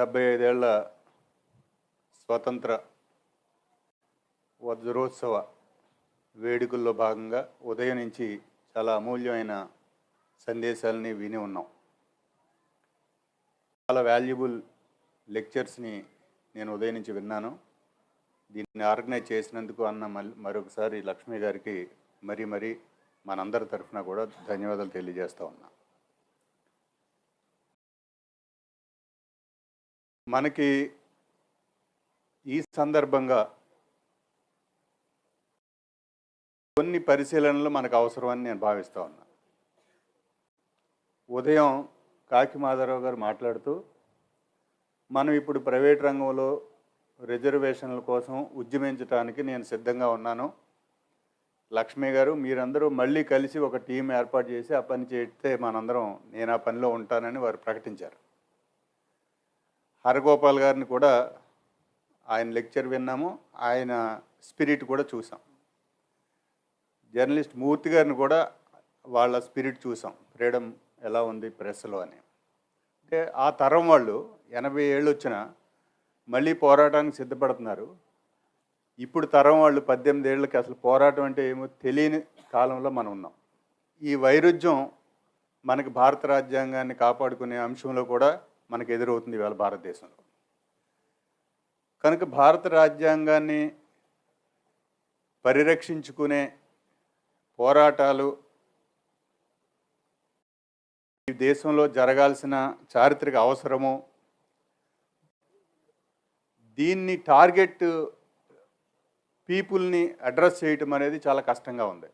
75 ఏళ్ల స్వతంత్ర వజ్రోత్సవ వేడుకల్లో భాగంగా ఉదయం నుంచి చాలా అమూల్యమైన సందేశాలని విని ఉన్నాం. చాలా వాల్యుబుల్ లెక్చర్స్ని నేను ఉదయం నుంచి విన్నాను. దీన్ని ఆర్గనైజ్ చేసినందుకు మరొకసారి లక్ష్మి గారికి మరీ మనందరి తరఫున కూడా ధన్యవాదాలు తెలియజేస్తూ ఉన్నా. మనకి ఈ సందర్భంగా కొన్ని పరిశీలనలు మనకు అవసరమని నేను భావిస్తూ ఉన్నా. ఉదయం కాకి మాధవరావు గారు మాట్లాడుతూ మనం ఇప్పుడు ప్రైవేట్ రంగంలో రిజర్వేషన్ల కోసం ఉద్యమించడానికి నేను సిద్ధంగా ఉన్నాను. లక్ష్మి గారు మీరందరూ మళ్ళీ కలిసి ఒక టీం ఏర్పాటు చేసి ఆ పని చేస్తే మనందరం నేను ఆ పనిలో ఉంటానని వారు ప్రకటించారు. హరగోపాల్ గారిని కూడా ఆయన లెక్చర్ విన్నాము, ఆయన స్పిరిట్ కూడా చూసాం. జర్నలిస్ట్ మూర్తి గారిని కూడా వాళ్ళ స్పిరిట్ చూసాం, ఫ్రీడమ్ ఎలా ఉంది ప్రెస్లో అని. అంటే ఆ తరం వాళ్ళు 80 ఏళ్ళు వచ్చినా మళ్ళీ పోరాటానికి సిద్ధపడుతున్నారు. ఇప్పుడు తరం వాళ్ళు 18 ఏళ్ళకి అసలు పోరాటం అంటే ఏమో తెలియని కాలంలో మనం ఉన్నాం. ఈ వైరుధ్యం మనకి భారత రాజ్యాంగాన్ని కాపాడుకునే అంశంలో కూడా మనకు ఎదురవుతుంది ఇవాళ భారతదేశంలో. కనుక భారత రాజ్యాంగాన్ని పరిరక్షించుకునే పోరాటాలు ఈ దేశంలో జరగాల్సిన చారిత్రక అవసరము, దీన్ని టార్గెట్ పీపుల్ని అడ్రస్ చేయటం అనేది చాలా కష్టంగా ఉంది.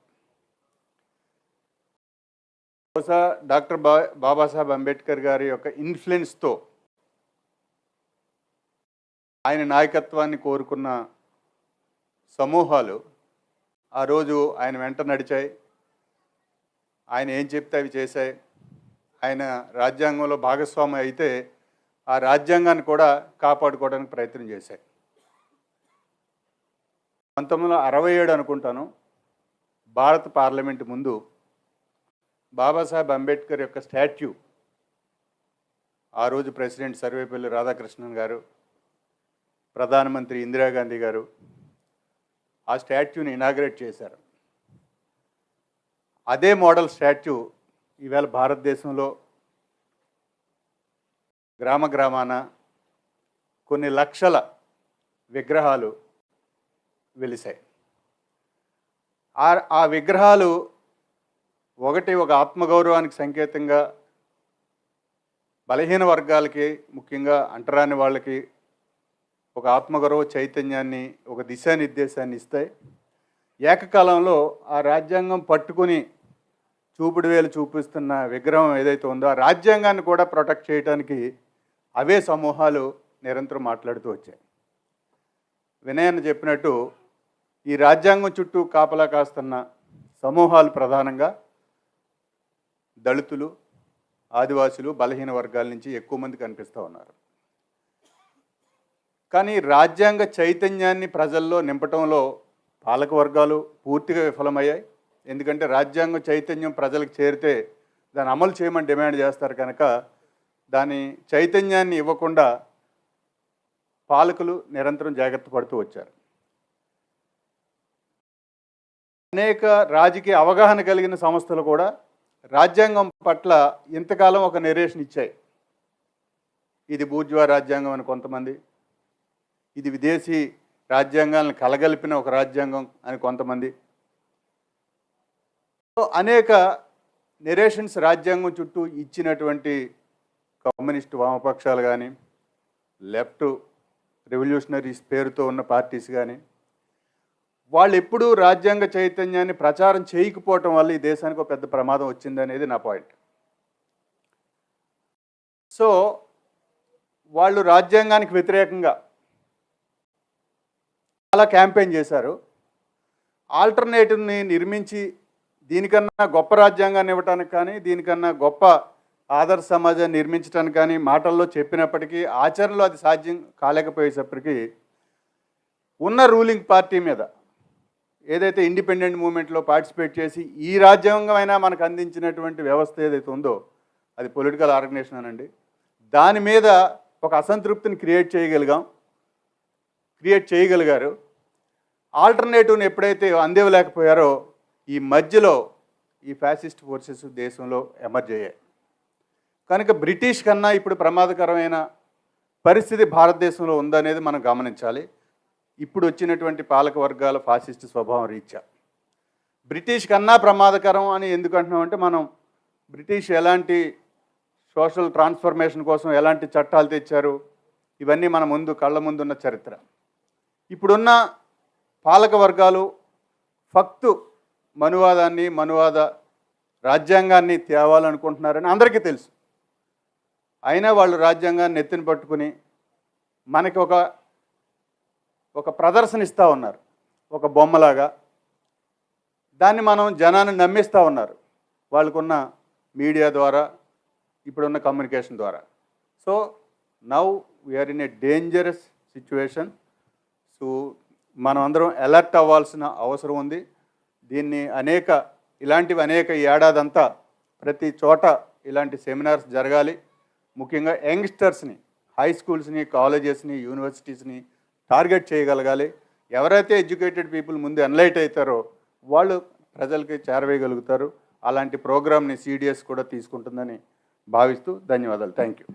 బహుశా డాక్టర్ బాబాసాహెబ్ అంబేద్కర్ గారి యొక్క ఇన్ఫ్లుయెన్స్తో ఆయన నాయకత్వాన్ని కోరుకున్న సమూహాలు ఆ రోజు ఆయన వెంట నడిచాయి. ఆయన ఏం చెప్తే అవి చేశాయి. ఆయన రాజ్యాంగంలో భాగస్వామి అయితే ఆ రాజ్యాంగాన్ని కూడా కాపాడుకోవడానికి ప్రయత్నం చేశాయి. 1967 అనుకుంటాను, భారత పార్లమెంటు ముందు బాబాసాహెబ్ అంబేద్కర్ యొక్క స్టాట్యూ, ఆ రోజు ప్రెసిడెంట్ సర్వేపల్లి రాధాకృష్ణన్ గారు, ప్రధానమంత్రి ఇందిరాగాంధీ గారు ఆ స్టాట్యూని ఇనాగ్రేట్ చేశారు. అదే మోడల్ స్టాట్యూ ఈవేళ భారతదేశంలో గ్రామాన కొన్ని లక్షల విగ్రహాలు వెలిశాయి. ఆ విగ్రహాలు ఒక ఆత్మగౌరవానికి సంకేతంగా, బలహీన వర్గాలకి, ముఖ్యంగా అంటరాని వాళ్ళకి ఒక ఆత్మగౌరవ చైతన్యాన్ని, ఒక దిశానిర్దేశాన్ని ఇస్తాయి. ఏకకాలంలో ఆ రాజ్యాంగం పట్టుకుని చూపుడు వేలు చూపిస్తున్న విగ్రహం ఏదైతే ఉందో ఆ రాజ్యాంగాన్ని కూడా ప్రొటెక్ట్ చేయడానికి అవే సమూహాలు నిరంతరం మాట్లాడుతూ వచ్చాయి. వినయన్న చెప్పినట్టు ఈ రాజ్యాంగం చుట్టూ కాపలా కాస్తున్న సమూహాలు ప్రధానంగా దళితులు, ఆదివాసులు, బలహీన వర్గాల నుంచి ఎక్కువ మంది కనిపిస్తూ ఉన్నారు. కానీ రాజ్యాంగ చైతన్యాన్ని ప్రజల్లో నింపటంలో పాలక వర్గాలు పూర్తిగా విఫలమయ్యాయి. ఎందుకంటే రాజ్యాంగ చైతన్యం ప్రజలకు చేరితే దాన్ని అమలు చేయమని డిమాండ్ చేస్తారు కనుక దాని చైతన్యాన్ని ఇవ్వకుండా పాలకులు నిరంతరం జాగ్రత్త పడుతూ వచ్చారు. అనేక రాజకీయ అవగాహన కలిగిన సంస్థలు కూడా రాజ్యాంగం పట్ల ఇంతకాలం ఒక నెరేషన్ ఇచ్చాయి. ఇది బూర్జువా రాజ్యాంగం అని కొంతమంది, ఇది విదేశీ రాజ్యాంగాలను కలగలిపిన ఒక రాజ్యాంగం అని కొంతమంది, అనేక నెరేషన్స్ రాజ్యాంగం చుట్టూ ఇచ్చినటువంటి కమ్యూనిస్టు వామపక్షాలు కానీ, లెఫ్ట్ రెవల్యూషనరీస్ పేరుతో ఉన్న పార్టీస్ కానీ, వాళ్ళు ఎప్పుడూ రాజ్యాంగ చైతన్యాన్ని ప్రచారం చేయకపోవటం వల్ల ఈ దేశానికి ఒక పెద్ద ప్రమాదం వచ్చిందనేది నా పాయింట్. సో వాళ్ళు రాజ్యాంగానికి వ్యతిరేకంగా చాలా క్యాంపెయిన్ చేశారు. ఆల్టర్నేటివ్ని నిర్మించి దీనికన్నా గొప్ప రాజ్యాంగాన్ని ఇవ్వటానికి కానీ, దీనికన్నా గొప్ప ఆదర్శ సమాజాన్ని నిర్మించడానికి కానీ మాటల్లో చెప్పినప్పటికీ ఆచరణలో అది సాధ్యం కాలేకపోయేటప్పటికీ ఉన్న రూలింగ్ పార్టీ మీద ఏదైతే ఇండిపెండెంట్ మూవ్మెంట్లో పార్టిసిపేట్ చేసి ఈ రాజ్యాంగం అయినా మనకు అందించినటువంటి వ్యవస్థ ఏదైతే ఉందో అది పొలిటికల్ ఆర్గనైజేషన్ అనండి, దాని మీద ఒక అసంతృప్తిని క్రియేట్ చేయగలిగారు. ఆల్టర్నేటివ్ని ఎప్పుడైతే అందివ్వలేకపోయారో ఈ మధ్యలో ఈ ఫ్యాసిస్ట్ ఫోర్సెస్ దేశంలో ఎమర్జ్ అయ్యాయి. కనుక బ్రిటిష్ కన్నా ఇప్పుడు ప్రమాదకరమైన పరిస్థితి భారతదేశంలో ఉందనేది మనం గమనించాలి. ఇప్పుడు వచ్చినటువంటి పాలక వర్గాల ఫాసిస్ట్ స్వభావం రీత్యా బ్రిటిష్ కన్నా ప్రమాదకరం అని ఎందుకు అంటున్నామంటే, మనం బ్రిటిష్ ఎలాంటి సోషల్ ట్రాన్స్ఫర్మేషన్ కోసం ఎలాంటి చట్టాలు తెచ్చారు ఇవన్నీ మన ముందు కళ్ళ ముందున్న చరిత్ర. ఇప్పుడున్న పాలక వర్గాలు ఫక్తు మనువాద రాజ్యాంగాన్ని తేవాలనుకుంటున్నారని అందరికీ తెలుసు. అయినా వాళ్ళు రాజ్యాంగాన్ని ఎత్తిన పట్టుకుని మనకి ఒక ప్రదర్శన ఇస్తూ ఉన్నారు, ఒక బొమ్మలాగా. దాన్ని మనం జనాన్ని నమ్మిస్తూ ఉన్నారు వాళ్ళకున్న మీడియా ద్వారా, ఇప్పుడున్న కమ్యూనికేషన్ ద్వారా. So now we are in a dangerous situation. So మనం అందరం అలర్ట్ అవ్వాల్సిన అవసరం ఉంది. దీన్ని ఇలాంటివి అనేక ఏడాదంతా ప్రతి చోట ఇలాంటి సెమినార్స్ జరగాలి. ముఖ్యంగా యంగ్స్టర్స్ని, హై స్కూల్స్ని, కాలేజెస్ని, యూనివర్సిటీస్ని టార్గెట్ చేయగలగాలి. ఎవరైతే ఎడ్యుకేటెడ్ పీపుల్ ముందు ఎన్లైట్ అవుతారో వాళ్ళు ప్రజలకి చేరవేయగలుగుతారు. అలాంటి ప్రోగ్రామ్ని CDS కూడా తీసుకుంటుందని భావిస్తూ ధన్యవాదాలు. Thank you.